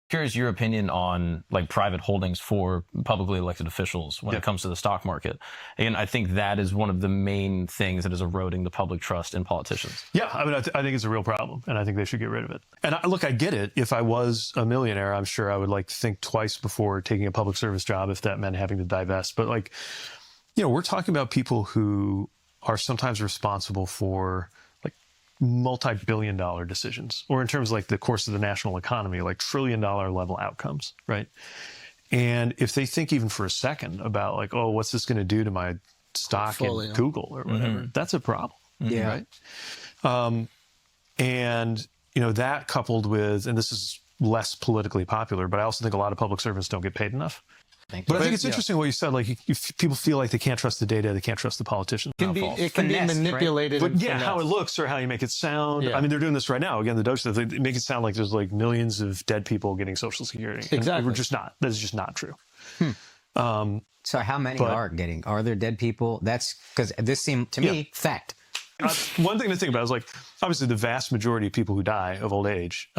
Curious your opinion on like private holdings for publicly elected officials when it comes to the stock market. And I think that is one of the main things that is eroding the public trust in politicians. Yeah, I mean, I think it's a real problem, and I think they should get rid of it. And look, I get it. If I was a millionaire, I'm sure I would like think twice before taking a public service job if that meant having to divest. But like, we're talking about people who are sometimes responsible for multi-billion-dollar decisions, or in terms of like the course of the national economy, like trillion-dollar level outcomes, right? And if they think even for a second about like, oh, what's this going to do to my stock in Google or whatever, that's a problem, right? And that coupled with, and this is less politically popular, but I also think a lot of public servants don't get paid enough. But I think it's interesting what you said. Like, if people feel like they can't trust the data, they can't trust the politicians. It can be manipulated. Right? But how it looks or how you make it sound. Yeah. I mean, they're doing this right now. Again, the Doge stuff, they make it sound like there's like millions of dead people getting Social Security. Exactly. We're just not. That is just not true. So how many are there dead people? That's because this seemed to me fact. One thing to think about is like, obviously the vast majority of people who die of old age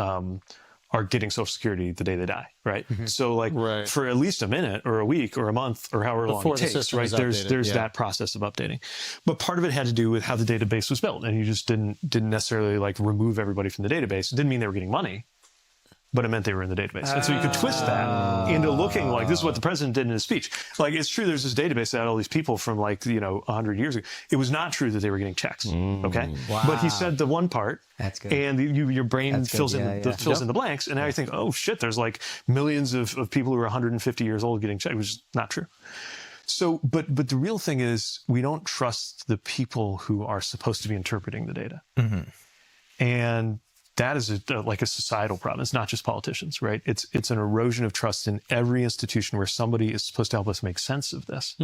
are getting Social Security the day they die, right? So like for at least a minute or a week or a month or however long it takes, right? There's that process of updating. But part of it had to do with how the database was built. And you just didn't necessarily like remove everybody from the database. It didn't mean they were getting money, but it meant they were in the database. And so you could twist that into looking like, this is what the president did in his speech. Like, it's true there's this database that had all these people from like, 100 years ago. It was not true that they were getting checks, okay? Wow. But he said the one part. That's good. And your brain fills in the blanks. And now you think, oh shit, there's like millions of people who are 150 years old getting checks, which is not true. So, but the real thing is we don't trust the people who are supposed to be interpreting the data. And that is like a societal problem. It's not just politicians, right? It's an erosion of trust in every institution where somebody is supposed to help us make sense of this.